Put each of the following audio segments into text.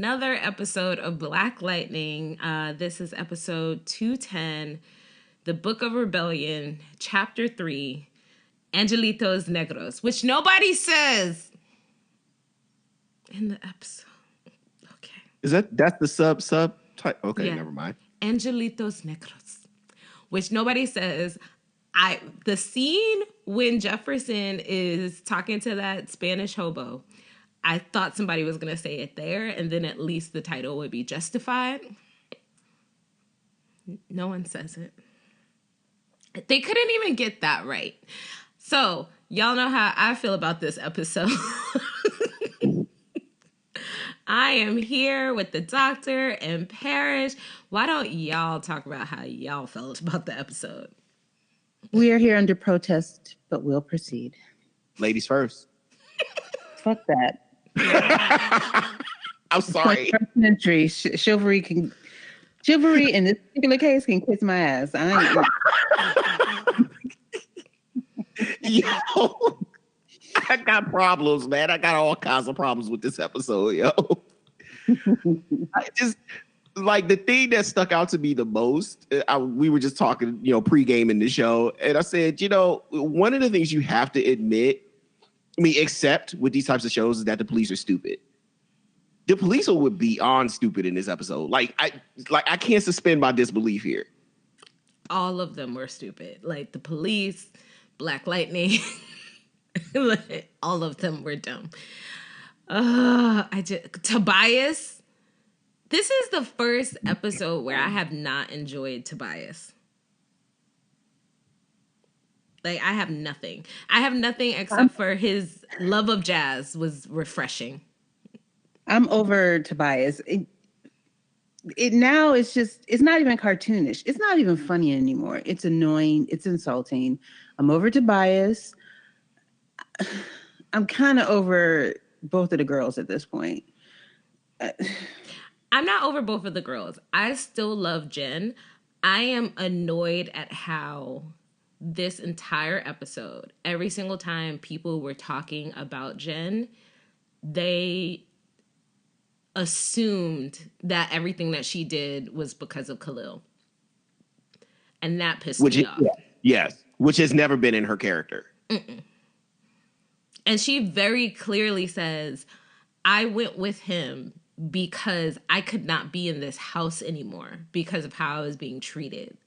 another episode of Black Lightning. This is episode 210, The Book of Rebellion, Chapter 3, Angelitos Negros, which nobody says in the episode. Okay. That's the sub type? Okay, yeah. Never mind. Angelitos Negros, which nobody says. The scene when Jefferson is talking to that Spanish hobo, I thought somebody was going to say it there, and then at least the title would be justified. No one says it. They couldn't even get that right. So, y'all know how I feel about this episode. I am here with the doctor and Parrish. Why don't y'all talk about how y'all felt about the episode? We are here under protest, but we'll proceed. Ladies first. Fuck that. I'm sorry. Century chivalry in this particular case can kiss my ass. Yo, I got problems, man. I got all kinds of problems with this episode, yo. I just like the thing that stuck out to me the most. We were just talking, pre-game in the show, and I said, one of the things you have to admit, accept with these types of shows is that the police are stupid. The police were beyond stupid in this episode. I can't suspend my disbelief here. All of them were stupid. Like the police, Black Lightning, all of them were dumb. Tobias. This is the first episode where I have not enjoyed Tobias. I have nothing. I have nothing except for his love of jazz was refreshing. I'm over Tobias. It's not even cartoonish. It's not even funny anymore. It's annoying. It's insulting. I'm over Tobias. I'm kind of over both of the girls at this point. I'm not over both of the girls. I still love Jen. I am annoyed at how this entire episode, every single time people were talking about Jen, they assumed that everything that she did was because of Khalil. And that pissed me off. Yes, which has never been in her character. Mm-mm. And she very clearly says, I went with him because I could not be in this house anymore because of how I was being treated.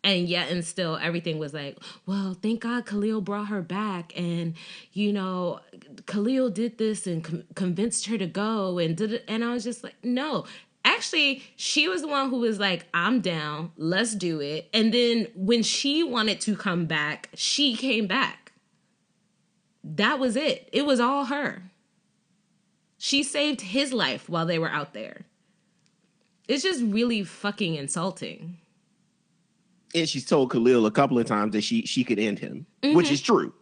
And yet and still everything was like, well, thank God Khalil brought her back. And, Khalil did this and convinced her to go. And I was just like, no. Actually, she was the one who was like, I'm down. Let's do it. And then when she wanted to come back, she came back. That was it. It was all her. She saved his life while they were out there. It's just really fucking insulting. And she's told Khalil a couple of times that she could end him, which is true.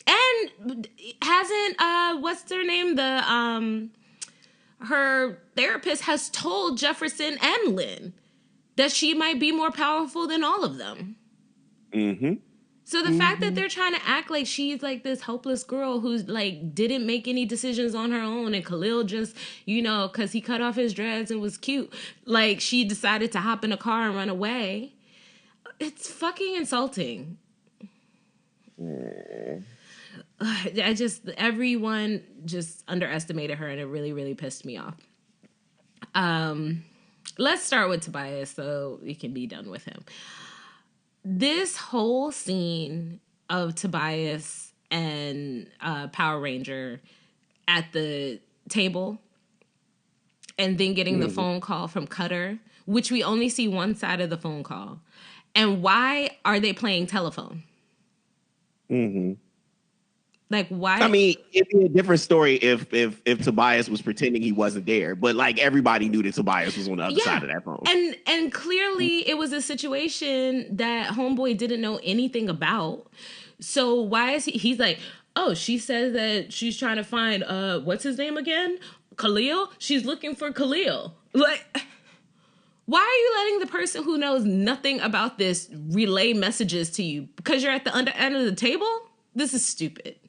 And hasn't what's her name? Her therapist has told Jefferson and Lynn that she might be more powerful than all of them. Mm-hmm. So the fact that they're trying to act like she's like this helpless girl who's like didn't make any decisions on her own, and Khalil just, because he cut off his dreads and was cute, like she decided to hop in a car and run away. It's fucking insulting. Everyone just underestimated her, and it really, really pissed me off. Let's start with Tobias so we can be done with him. This whole scene of Tobias and Power Ranger at the table and then getting the phone call from Cutter, which we only see one side of the phone call. And why are they playing telephone? Mm-hmm. Like, why? I mean, it'd be a different story if Tobias was pretending he wasn't there, but like everybody knew that Tobias was on the other side of that phone. And clearly it was a situation that Homeboy didn't know anything about. So why is he's like, oh, she says that she's trying to find what's his name again? Khalil? She's looking for Khalil. Like, why are you letting the person who knows nothing about this relay messages to you? Because you're at the end of the table? This is stupid.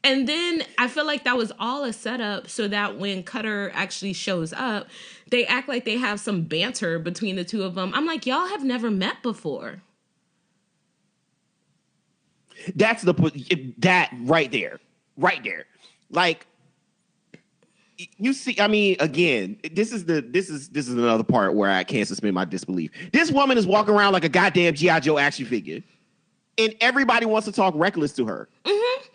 And then I feel like that was all a setup so that when Cutter actually shows up, they act like they have some banter between the two of them. I'm like, y'all have never met before. That's that right there. Like, you see, I mean, again, this is another part where I can't suspend my disbelief. This woman is walking around like a goddamn G.I. Joe action figure, and everybody wants to talk reckless to her. Mm-hmm.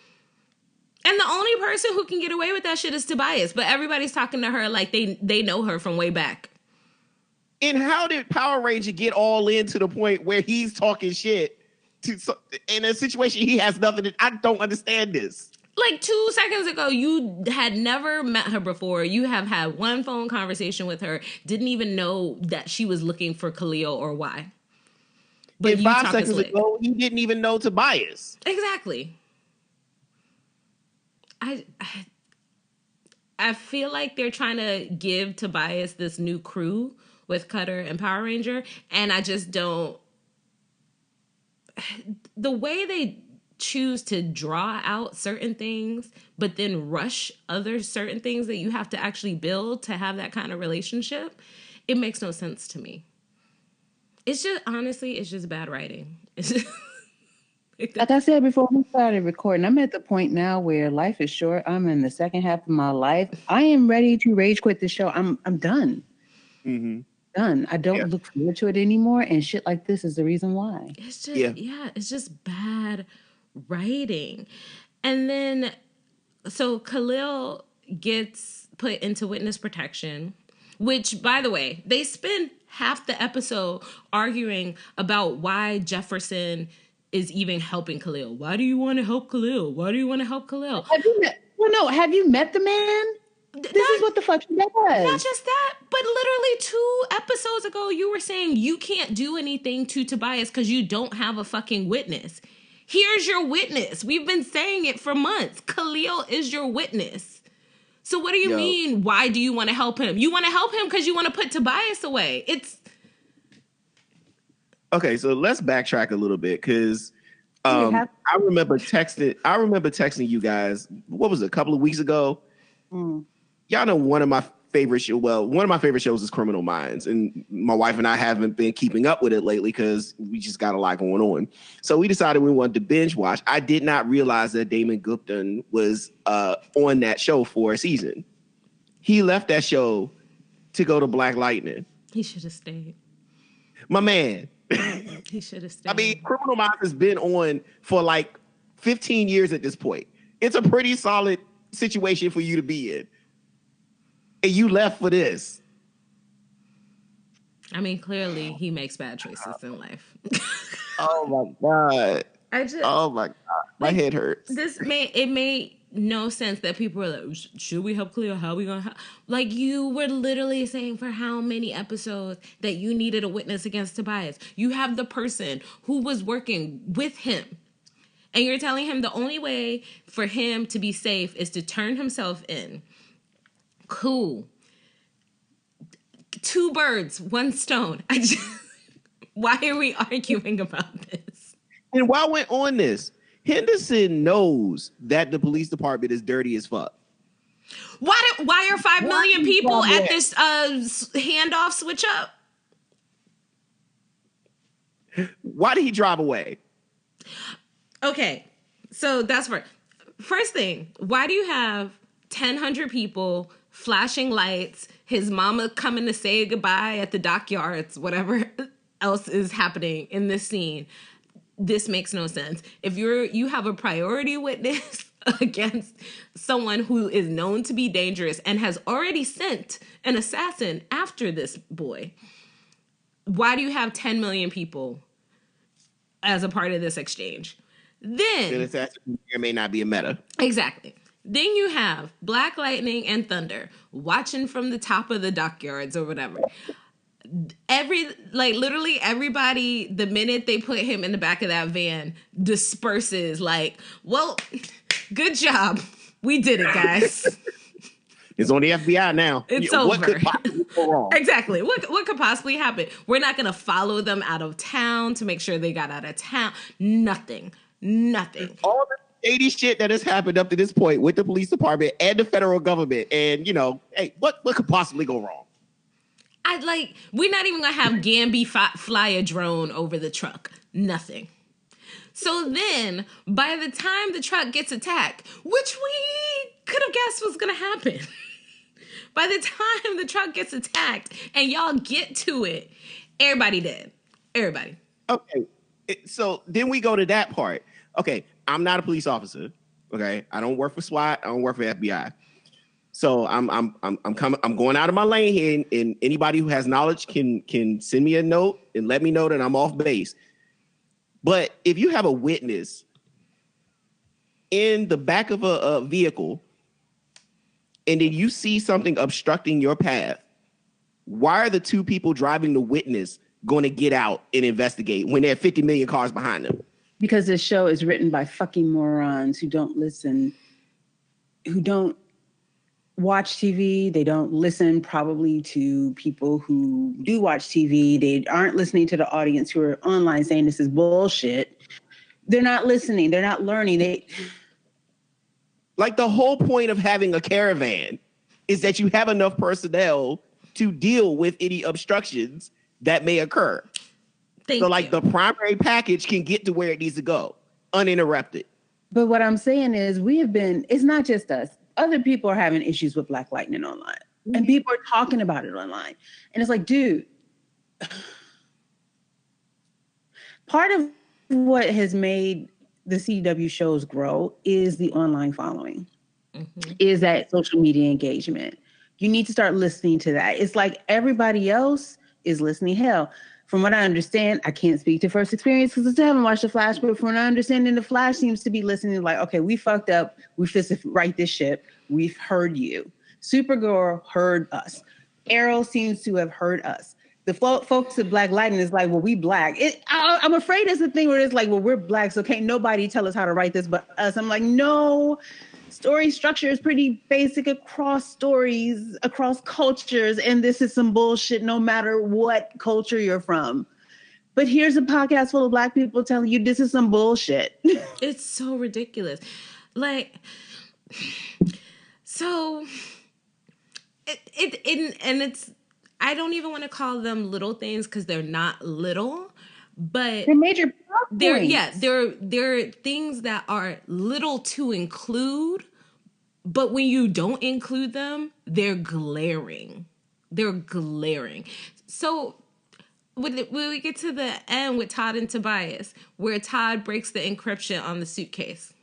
And the only person who can get away with that shit is Tobias, but everybody's talking to her like they know her from way back. And how did Power Ranger get all in to the point where he's talking shit in a situation he has nothing to, I don't understand this. Like 2 seconds ago, you had never met her before. You have had one phone conversation with her. Didn't even know that she was looking for Khalil or why. But and 5 seconds ago, you didn't even know Tobias. Exactly. I feel like they're trying to give Tobias this new crew with Cutter and Power Ranger, and I just don't. The way they choose to draw out certain things, but then rush other certain things that you have to actually build to have that kind of relationship, it makes no sense to me. It's just, honestly, it's just bad writing. It's just, like I said before we started recording, I'm at the point now where life is short. I'm in the second half of my life. I am ready to rage quit the show. I'm done. Mm-hmm. Done. I don't look forward to it anymore, and shit like this is the reason why. It's just it's just bad writing. And then so Khalil gets put into witness protection, which, by the way, they spend half the episode arguing about why Jefferson is even helping Khalil. Why do you want to help Khalil? Why do you want to help Khalil? Have you met the man? This is what the fuck she does. Not just that, but literally 2 episodes ago, you were saying you can't do anything to Tobias because you don't have a fucking witness. Here's your witness. We've been saying it for months. Khalil is your witness. So what do you mean? Why do you want to help him? You want to help him because you want to put Tobias away. It's okay. So let's backtrack a little bit because I remember texting you guys. What was it? A couple of weeks ago. Y'all know one of my favorite shows is Criminal Minds, and my wife and I haven't been keeping up with it lately because we just got a lot going on. So we decided we wanted to binge watch. I did not realize that Damon Gupton was on that show for a season. He left that show to go to Black Lightning. He should have stayed. My man. He should have stayed. I mean, Criminal Minds has been on for like 15 years at this point. It's a pretty solid situation for you to be in. And you left for this. I mean, clearly he makes bad choices in life. Oh my God. Oh my God. My head hurts. It made no sense that people were like, should we help Cleo? How are we gonna help? Like, you were literally saying for how many episodes that you needed a witness against Tobias. You have the person who was working with him. And you're telling him the only way for him to be safe is to turn himself in. Cool. 2 birds, 1 stone. Why are we arguing about this? And while we're on this, Henderson knows that the police department is dirty as fuck. Why are 5 million people at this handoff switch up? Why did he drive away? Okay, so that's first thing. Why do you have 1,000 people flashing lights, his mama coming to say goodbye at the dockyards, whatever else is happening in this scene? This makes no sense. If you have a priority witness against someone who is known to be dangerous and has already sent an assassin after this boy, why do you have 10 million people as a part of this exchange? Then the assassin may or may not be a meta. Exactly. Then you have Black Lightning and Thunder watching from the top of the dockyards or whatever. Literally everybody, the minute they put him in the back of that van, disperses like, well, good job. We did it, guys. It's on the FBI now. It's over. What could possibly go wrong? Exactly. What could possibly happen? We're not going to follow them out of town to make sure they got out of town. Nothing. shady shit that has happened up to this point with the police department and the federal government. And, hey, what could possibly go wrong? We're not even going to have Gamby fly a drone over the truck. Nothing. So then, by the time the truck gets attacked, which we could have guessed was going to happen, by the time the truck gets attacked and y'all get to it, everybody dead. Everybody. Okay. So then we go to that part. Okay, I'm not a police officer. Okay, I don't work for SWAT. I don't work for FBI. So I'm going out of my lane here, and anybody who has knowledge can send me a note and let me know that I'm off base. But if you have a witness in the back of a vehicle, and then you see something obstructing your path, why are the two people driving the witness going to get out and investigate when there are 50 million cars behind them? Because this show is written by fucking morons who don't listen, who don't watch TV. They don't listen probably to people who do watch TV. They aren't listening to the audience who are online saying this is bullshit. They're not listening. They're not learning. Like, the whole point of having a caravan is that you have enough personnel to deal with any obstructions that may occur. Thank you. The primary package can get to where it needs to go uninterrupted. But what I'm saying is it's not just us. Other people are having issues with Black Lightning online. Mm-hmm. And people are talking about it online. And it's like, dude, part of what has made the CW shows grow is the online following, is that social media engagement. You need to start listening to that. It's like everybody else is listening. Hell, from what I understand, I can't speak to first experience because I still haven't watched The Flash, but from what I understand, The Flash seems to be listening like, okay, we fucked up. We just right this ship. We've heard you. Supergirl heard us. Arrow seems to have heard us. The folks at Black Lightning is like, well, we Black. I'm afraid it's a thing where it's like, well, we're Black, so can't nobody tell us how to write this but us. I'm like, no. Story structure is pretty basic across stories, across cultures, and this is some bullshit no matter what culture you're from. But here's a podcast full of Black people telling you this is some bullshit. It's so ridiculous. It's I don't even want to call them little things because they're not little, but they're major points. They're things that are little to include, but when you don't include them, they're glaring. They're glaring. So when we get to the end with Todd and Tobias, where Todd breaks the encryption on the suitcase.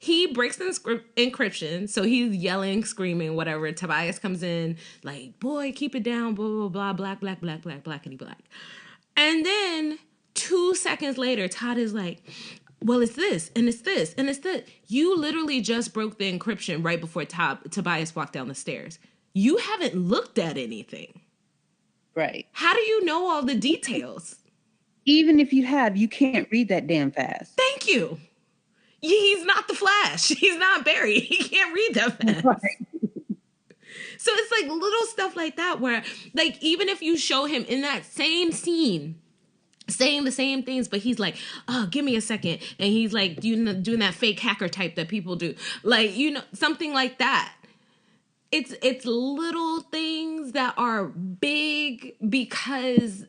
He breaks the encryption, so he's yelling, screaming, whatever. Tobias comes in, like, boy, keep it down, blah, blah, blah, black, black, black, black, blackity black. And then 2 seconds later, Todd is like, well, it's this, and it's this, and it's this. You literally just broke the encryption right before Tobias walked down the stairs. You haven't looked at anything. Right. How do you know all the details? Even if you have, you can't read that damn fast. Thank you. He's not the Flash. He's not Barry. He can't read that fast. Right. So it's like little stuff like that where, like, even if you show him in that same scene saying the same things, but he's like, oh, give me a second. And he's like doing that fake hacker type that people do. Like, something like that. It's little things that are big because,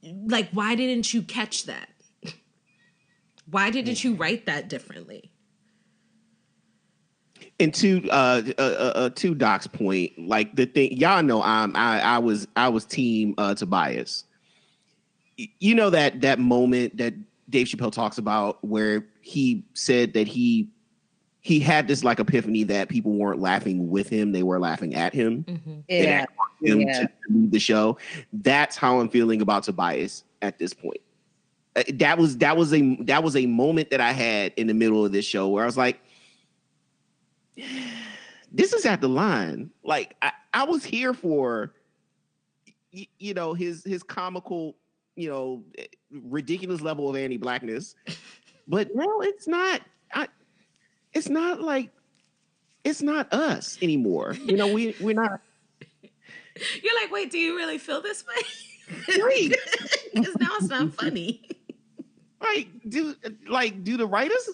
like, why didn't you catch that? Why didn't you write that differently? And to Doc's point, like the thing, y'all know, I was team Tobias. You know that moment that Dave Chappelle talks about where he said that he had this like epiphany that people weren't laughing with him, they were laughing at him. Mm-hmm. Yeah. To lead the show. That's how I'm feeling about Tobias at this point. That was a moment that I had in the middle of this show where I was like, this is at the line. Like I was here for, his comical, ridiculous level of anti-blackness, but no, it's not. It's not like, it's not us anymore. We're not. You're like, wait, do you really feel this way? Right. Because now it's not funny. Do the writers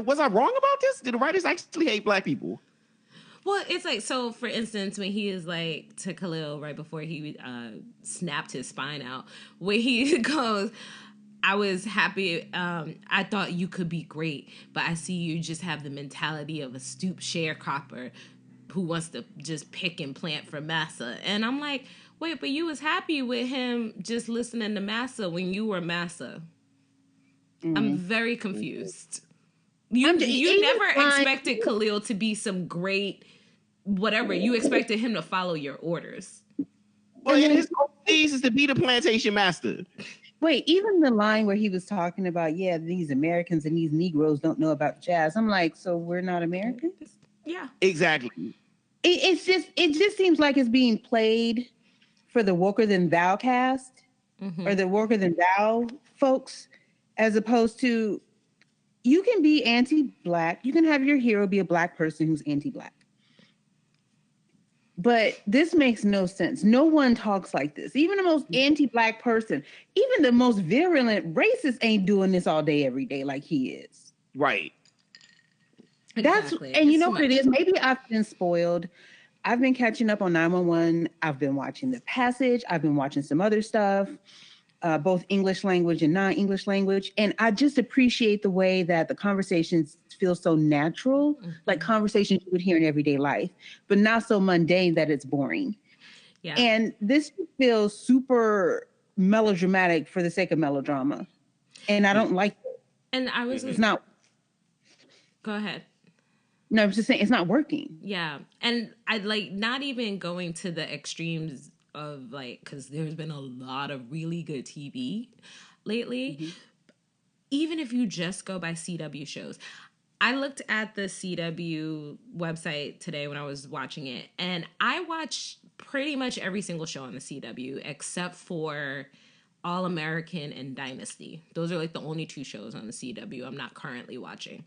Was I wrong about this? Did the writers actually hate black people? Well, it's like, so for instance, when he is like to Khalil right before he snapped his spine out, where he goes, I was happy. I thought you could be great, but I see you just have the mentality of a stoop sharecropper who wants to just pick and plant for Massa. And I'm like, wait, but you was happy with him just listening to Massa when you were Massa. I'm very confused. You never expected Khalil to be some great whatever. You expected him to follow your orders. Well, his piece is to be the plantation master. Wait, even the line where he was talking about, these Americans and these Negroes don't know about jazz. I'm like, so we're not Americans? Yeah, exactly. It just seems like it's being played for the woker than thou cast or the woker than thou folks, as opposed to, you can be anti-black. You can have your hero be a black person who's anti-black. But this makes no sense. No one talks like this. Even the most anti-black person, even the most virulent racist ain't doing this all day, every day like he is. Right. Exactly. And you know what it is? Maybe I've been spoiled. I've been catching up on 911. I've been watching The Passage. I've been watching some other stuff, both English language and non-English language. And I just appreciate the way that the conversations feel so natural, like conversations you would hear in everyday life, but not so mundane that it's boring. Yeah. And this feels super melodramatic for the sake of melodrama. And I don't like it. And I was... It's not... Go ahead. No, I was just saying it's not working. Yeah. And I like not even going to the extremes of like, because there's been a lot of really good TV lately. Even if you just go by CW shows. I looked at the CW website today when I was watching it, and I watched pretty much every single show on the CW except for All American and Dynasty. Those are like the only two shows on the CW I'm not currently watching.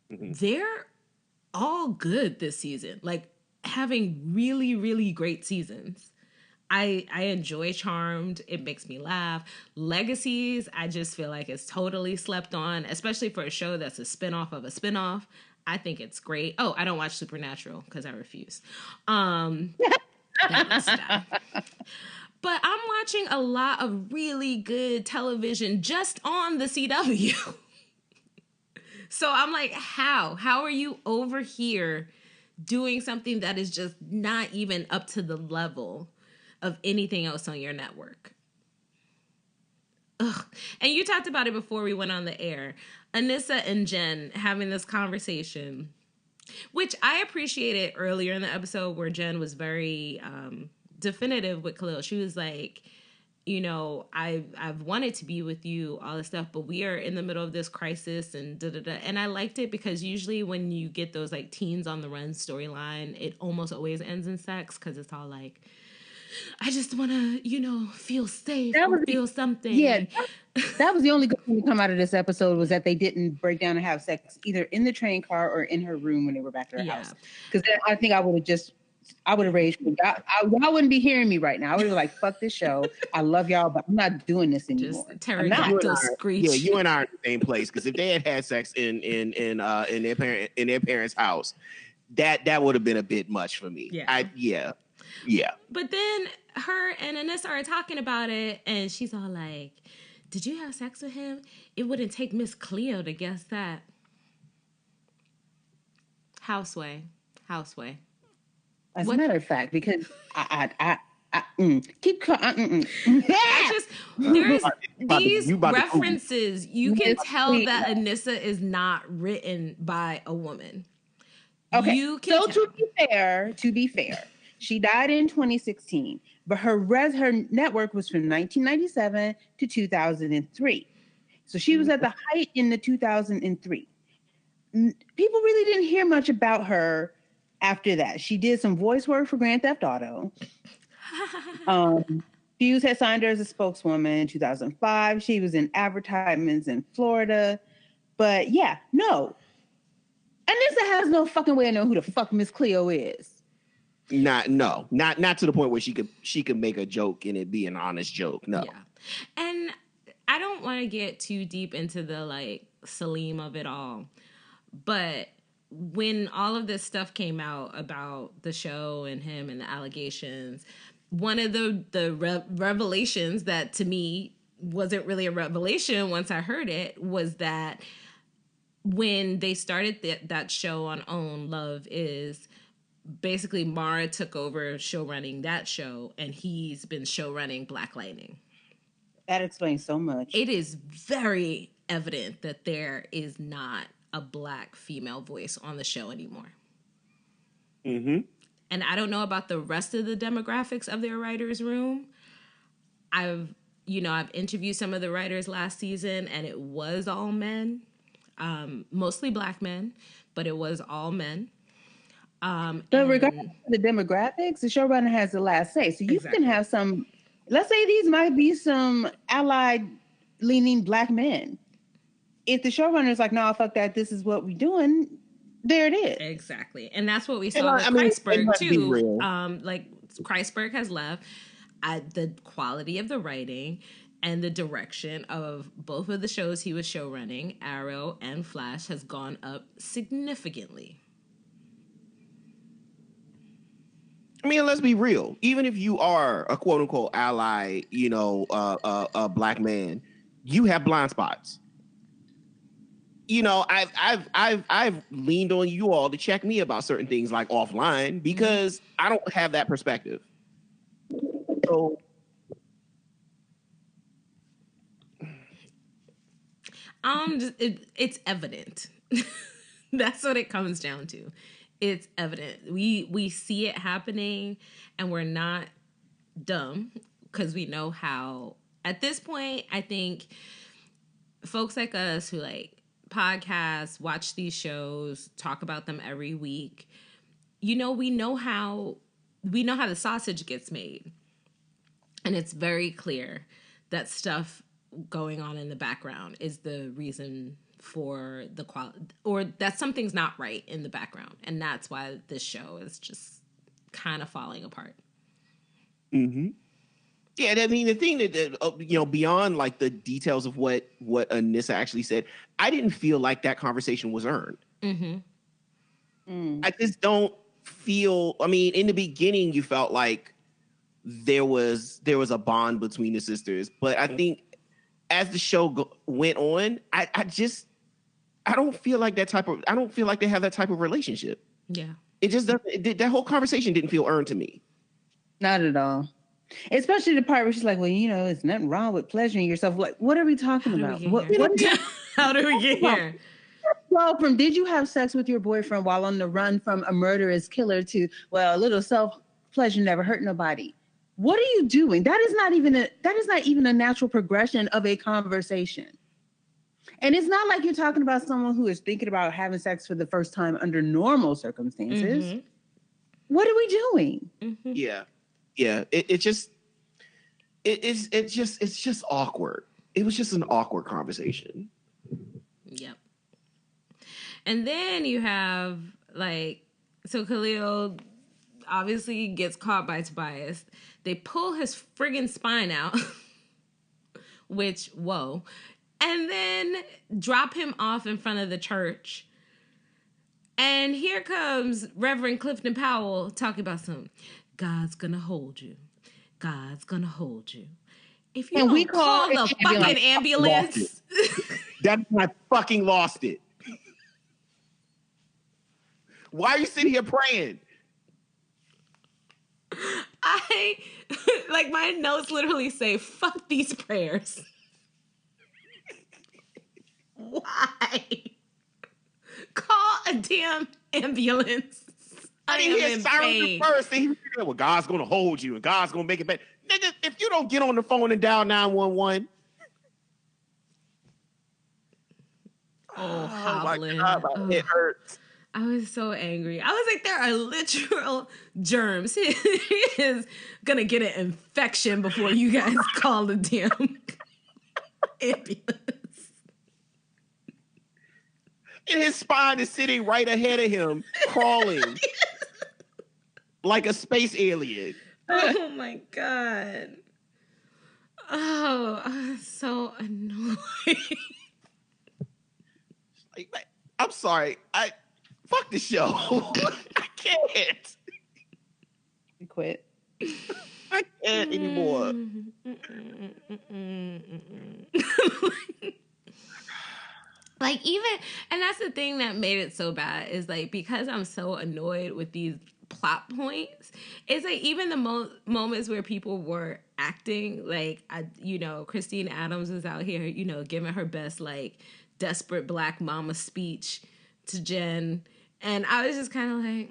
They're all good this season, like having really, really great seasons. I enjoy Charmed. It makes me laugh. Legacies, I just feel like it's totally slept on, especially for a show that's a spinoff of a spinoff. I think it's great. Oh, I don't watch Supernatural because I refuse. But I'm watching a lot of really good television just on the CW. So I'm like, how? How are you over here doing something that is just not even up to the level of anything else on your network? Ugh. And you talked about it before we went on the air. Anissa and Jen having this conversation, which I appreciated earlier in the episode where Jen was very definitive with Khalil. She was like, you know, I've wanted to be with you, all this stuff, but we are in the middle of this crisis and da-da-da. And I liked it because usually when you get those like teens on the run storyline, it almost always ends in sex because it's all like, I just want to, you know, feel safe or feel something. Yeah, that was the only good thing to come out of this episode was that they didn't break down and have sex either in the train car or in her room when they were back to her house. Because I think I would have raged. Y'all wouldn't be hearing me right now. I would have like, fuck this show. I love y'all, but I'm not doing this anymore. Just pterodactyl screech. Yeah, you and I are in the same place. Because if they had sex in their parents' house, that would have been a bit much for me. Yeah. But then her and Anissa are talking about it, and she's all like, did you have sex with him? It wouldn't take Miss Cleo to guess that. Houseway. As a matter of fact, because keep there's these references. You can tell that Anissa is not written by a woman. Okay, to be fair, she died in 2016, but her network was from 1997 to 2003. So she was at the height in the 2003. People really didn't hear much about her after that. She did some voice work for Grand Theft Auto. Fuse had signed her as a spokeswoman in 2005. She was in advertisements in Florida. But yeah, no. Anissa has no fucking way to know who the fuck Miss Cleo is. Not to the point where she could make a joke and it be an honest joke. No. Yeah. And I don't want to get too deep into the like Salim of it all, but when all of this stuff came out about the show and him and the allegations, one of the revelations that to me wasn't really a revelation once I heard it was that when they started that show on OWN, Love Is, basically Mara took over show running that show, and he's been show running Black Lightning. That explains so much. It is very evident that there is not a Black female voice on the show anymore. Mm-hmm. And I don't know about the rest of the demographics of their writers' room. I've interviewed some of the writers last season, and it was all men, mostly Black men, but it was all men. But regardless of the demographics, the showrunner has the last say. So you can have some, let's say these might be some allied leaning Black men. If the showrunner is like, no, fuck that, this is what we're doing, there it is. Exactly. And that's what we saw with Kreisberg too. Like Kreisberg has left. The quality of the writing and the direction of both of the shows he was show running, Arrow and Flash, has gone up significantly. I mean, let's be real. Even if you are a quote unquote ally, a Black man, you have blind spots. I've leaned on you all to check me about certain things like offline because I don't have that perspective. So it's evident. That's what it comes down to. It's evident. We see it happening, and we're not dumb because we know how. At this point, I think folks like us who like podcasts, watch these shows, talk about them every week, we know how the sausage gets made. And it's very clear that stuff going on in the background is the reason for the quality, or that something's not right in the background. And that's why this show is just kind of falling apart. Mm-hmm. Yeah, I mean, the thing that, beyond like the details of what Anissa actually said, I didn't feel like that conversation was earned. I just don't feel, I mean, in the beginning, you felt like there was a bond between the sisters. But I think as the show went on, I don't feel like they have that type of relationship. Yeah. It just doesn't, that whole conversation didn't feel earned to me. Not at all. Especially the part where she's like, well, it's nothing wrong with pleasuring yourself. Like, what are we talking about? How do we get here? Well, from did you have sex with your boyfriend while on the run from a murderous killer to, well, a little self-pleasure never hurt nobody. What are you doing? That is not even a natural progression of a conversation. And it's not like you're talking about someone who is thinking about having sex for the first time under normal circumstances. Mm-hmm. What are we doing? Mm-hmm. Yeah. It's just awkward. It was just an awkward conversation. Yep. And then you have so Khalil obviously gets caught by Tobias. They pull his friggin' spine out, which, whoa. And then drop him off in front of the church. And here comes Reverend Clifton Powell talking about God's gonna hold you. God's gonna hold you. If you don't call the fucking ambulance. That's when I fucking lost it. Why are you sitting here praying? My notes literally say, fuck these prayers. Why? Call a damn ambulance. I didn't hear sirens first. And he said, well, God's going to hold you and God's going to make it better. Nigga, if you don't get on the phone and dial 911. Oh, hobbling. My God, it hurts. I was so angry. I was like, there are literal germs. He is going to get an infection before you guys call the damn ambulance. And his spine is sitting right ahead of him, crawling like a space alien. Oh my God. Oh, so annoying. Like, I'm sorry. Fuck the show. I can't. We quit. I can't anymore. Like, even, and that's the thing that made it so bad is like, because I'm so annoyed with these plot points, it's like even the moments where people were acting like, Christine Adams was out here, giving her best like desperate black mama speech to Jen, and I was just kind of like,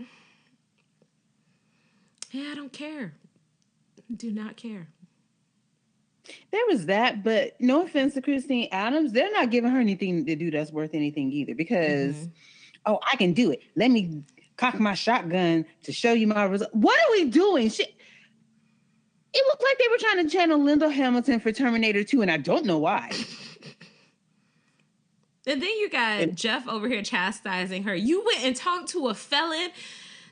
yeah, I don't care, do not care. There was that, but no offense to Christine Adams, they're not giving her anything to do that's worth anything either, because I can do it. Let me cock my shotgun to show you my result. What are we doing? It looked like they were trying to channel Linda Hamilton for Terminator 2, and I don't know why. And then you got Jeff over here chastising her. You went and talked to a felon.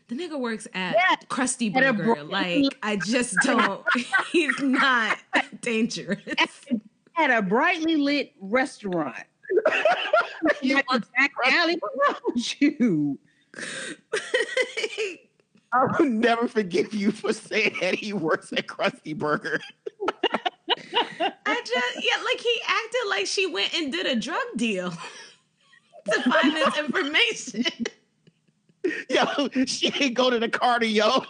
The nigga works at Krusty Burger. Like, I just don't. He's not dangerous. At a brightly lit restaurant. You back alley around you. I will never forgive you for saying that he works at Krusty Burger. Like he acted like she went and did a drug deal to find this information. Yo, she ain't go to the cardio.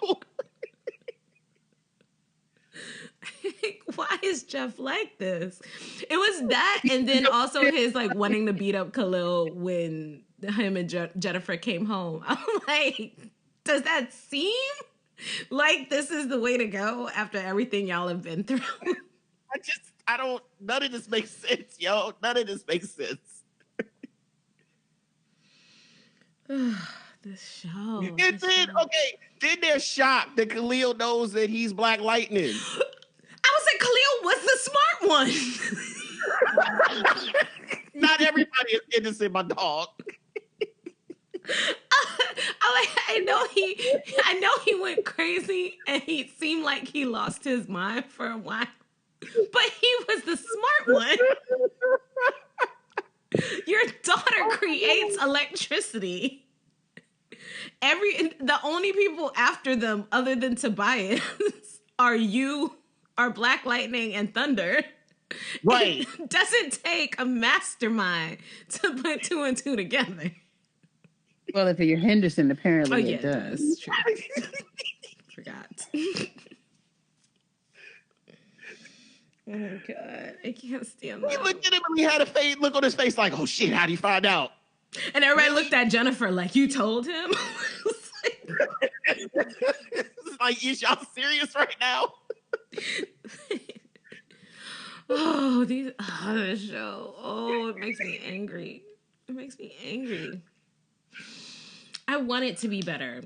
Why is Jeff like this? It was that, and then also his like wanting to beat up Khalil when him and Jennifer came home. I'm like, does that seem like this is the way to go after everything y'all have been through? None of this makes sense, yo. None of this makes sense. This show. Then they're shocked that Khalil knows that he's Black Lightning. I was like, Khalil was the smart one. Not everybody is innocent, my dog. I know he went crazy and he seemed like he lost his mind for a while, but he was the smart one. Your daughter creates electricity. The only people after them other than Tobias are Black Lightning and Thunder. Right. It doesn't take a mastermind to put 2 and 2 together. Well, if you're Henderson, apparently it does. True. Forgot. Oh God, I can't stand that. He legitimately had a look on his face like, "Oh shit, how do you find out?" And everybody looked at Jennifer like, "You told him." It's like, is y'all serious right now? This show. Oh, it makes me angry. It makes me angry. I want it to be better.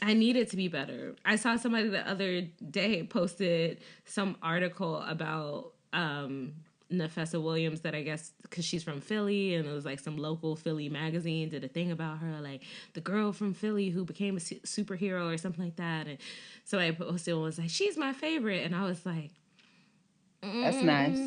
I need it to be better. I saw somebody the other day posted some article about Nafessa Williams that I guess because she's from Philly, and it was like some local Philly magazine did a thing about her, like the girl from Philly who became a superhero or something like that. And so I posted and was like, she's my favorite. And I was like, that's nice.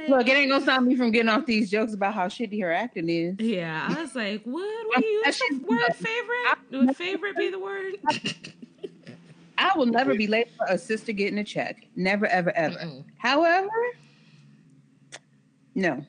Look, it ain't gonna stop me from getting off these jokes about how shitty her acting is. Yeah, I was like, what do you use the word favorite? Would favorite be the word? I will never be late for a sister getting a check. Never, ever, ever. Mm-mm. However, no.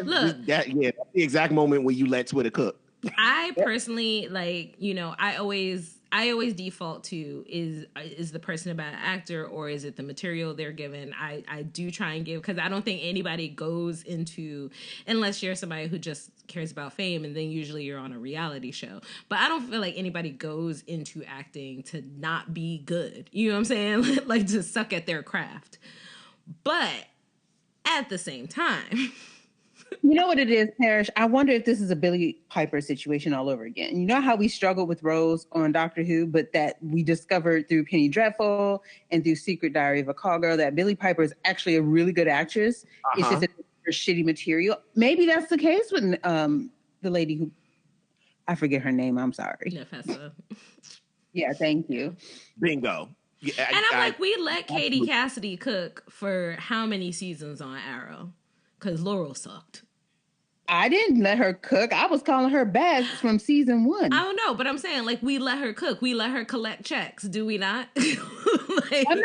Look, that's the exact moment when you let Twitter cook. I personally I always default to is the person a bad actor or is it the material they're given. I do try and give, because I don't think anybody goes into, unless you're somebody who just cares about fame, and then usually you're on a reality show. But I don't feel like anybody goes into acting to not be good. You know what I'm saying? Like to suck at their craft. But at the same time, you know what it is, Parrish? I wonder if this is a Billy Piper situation all over again. You know how we struggled with Rose on Doctor Who, but that we discovered through Penny Dreadful and through Secret Diary of a Call Girl that Billy Piper is actually a really good actress. It's just a shitty material. Maybe that's the case with the lady who, I forget her name. I'm sorry. Nafessa. Yeah, thank you. Bingo. Yeah, And I'm like, we let Katie Cassidy cook for how many seasons on Arrow? Because Laurel sucked. I didn't let her cook. I was calling her best from season 1. I don't know, but I'm saying, like, we let her cook. We let her collect checks. Do we not? I'm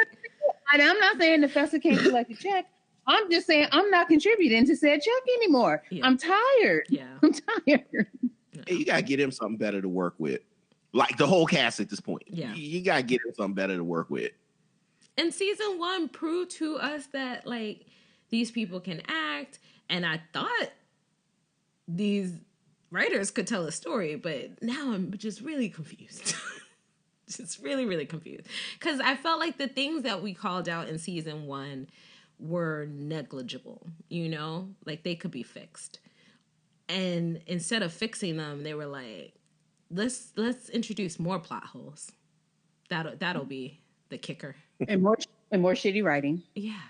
not saying the festa can't collect a check. I'm just saying I'm not contributing to said check anymore. Yeah. I'm tired. Yeah. I'm tired. Hey, you got to get him something better to work with. Like the whole cast at this point. Yeah. You got to get him something better to work with. And season 1 proved to us that, like, these people can act. And I thought these writers could tell a story, but now I'm just really confused. Just really, really confused. Because I felt like the things that we called out in season 1 were negligible, you know? Like, they could be fixed. And instead of fixing them, they were like, let's introduce more plot holes. That'll be the kicker. And more shitty writing. Yeah.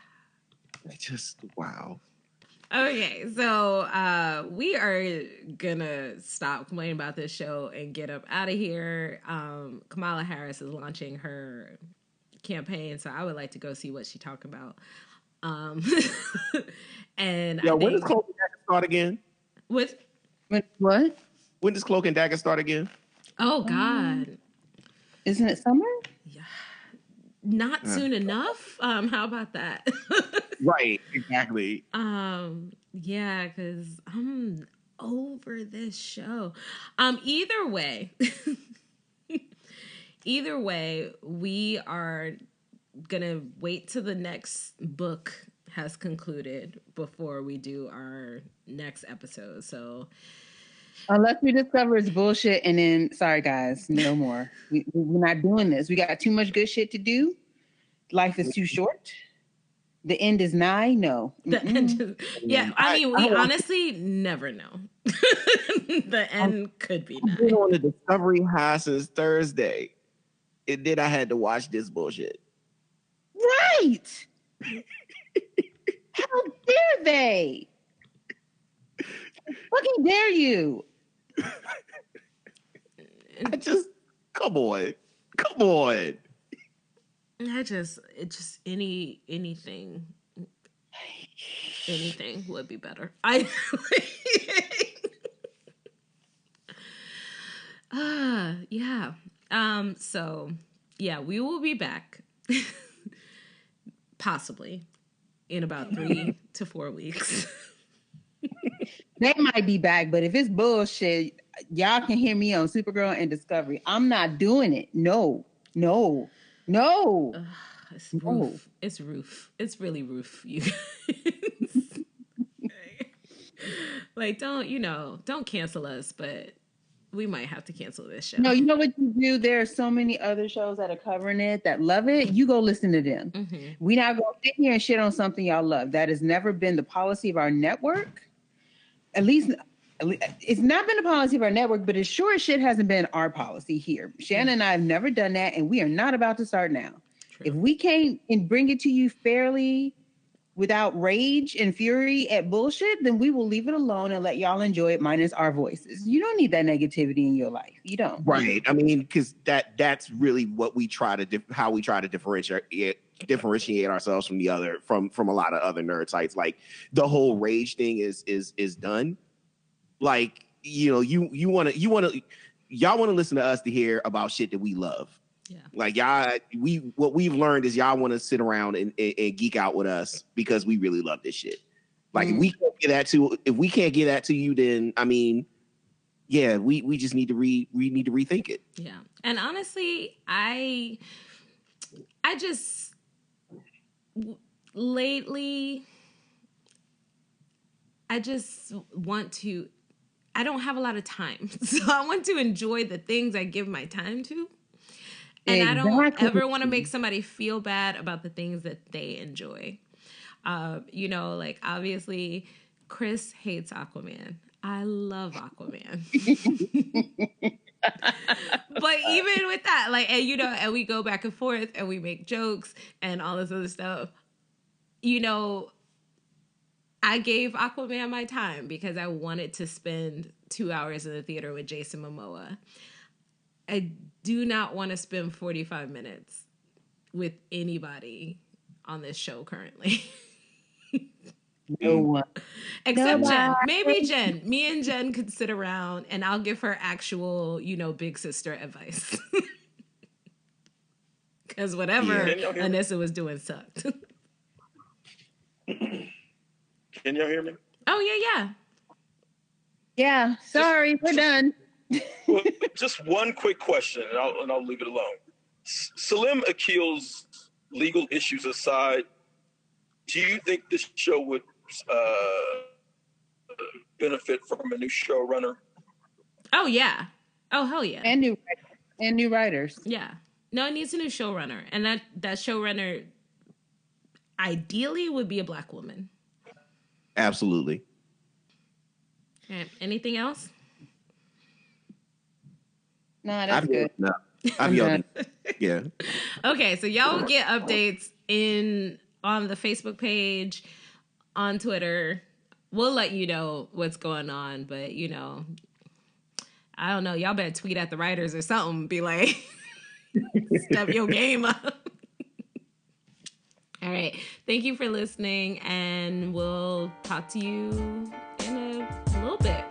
Just wow. Okay, so we are gonna stop complaining about this show and get up out of here. Kamala Harris is launching her campaign, so I would like to go see what she talked about. And yeah, when does Cloak and Dagger start again? What? When does Cloak and Dagger start again? Oh God, isn't it summer? Yeah, not soon enough. How about that? Right, exactly. Yeah, because I'm over this show. Either way, we are gonna wait till the next book has concluded before we do our next episode. So unless we discover it's bullshit, and then sorry guys, no more. We're not doing this. We got too much good shit to do. Life is too short. The end is nigh. No. The end is, yeah, I mean, we honestly never know. The end could be nigh. I've been on the Discovery high since Thursday, and then I had to watch this bullshit. Right. How dare they? Fucking dare you? Come on. Anything would be better. Yeah. So yeah, we will be back possibly in about 3 to 4 weeks. They might be back, but if it's bullshit, y'all can hear me on Supergirl and Discovery. I'm not doing it. No. It's roof. It's roof. It's really roof, you guys. Like, don't cancel us, but we might have to cancel this show. No, you know what you do? There are so many other shows that are covering it that love it. You go listen to them. Mm-hmm. We not going to sit here and shit on something y'all love. That has never been the policy of our network. At least it's not been the policy of our network, but it sure as shit hasn't been our policy here. Shannon and I have never done that, and we are not about to start now. True. If we can't bring it to you fairly without rage and fury at bullshit, then we will leave it alone and let y'all enjoy it minus our voices. You don't need that negativity in your life. You don't. Right. I mean, because that's really what we try to how we try to differentiate ourselves from from a lot of other nerd sites. Like the whole rage thing is done. Like, y'all want to listen to us to hear about shit that we love. Yeah. Like what we've learned is y'all want to sit around and geek out with us because we really love this shit. Like if we can't get that to you, then I mean, yeah, we just need to rethink it. Yeah. And honestly, I just lately I just want to, I don't have a lot of time. So I want to enjoy the things I give my time to. And exactly. I don't ever want to make somebody feel bad about the things that they enjoy. Like obviously Chris hates Aquaman. I love Aquaman. But even with that, like, and we go back and forth and we make jokes and all this other stuff. I gave Aquaman my time because I wanted to spend 2 hours in the theater with Jason Momoa. I do not want to spend 45 minutes with anybody on this show currently. No one. Except Nobody. Jen. Maybe Jen. Me and Jen could sit around and I'll give her actual, big sister advice. Because whatever Anissa was doing sucked. Can y'all hear me? Oh, yeah. Yeah, sorry, we're done. Well, just one quick question, and I'll leave it alone. Salim Akil's legal issues aside, do you think this show would benefit from a new showrunner? Oh, yeah. Oh, hell yeah. And new writers. Yeah. No, it needs a new showrunner. And that showrunner ideally would be a Black woman. Absolutely. Okay. Anything else? No, that's good. No. I'm yelling. Yeah. Okay, so y'all will get updates on the Facebook page, on Twitter. We'll let you know what's going on, but I don't know. Y'all better tweet at the writers or something. Be like, step your game up. All right. Thank you for listening, and we'll talk to you in a little bit.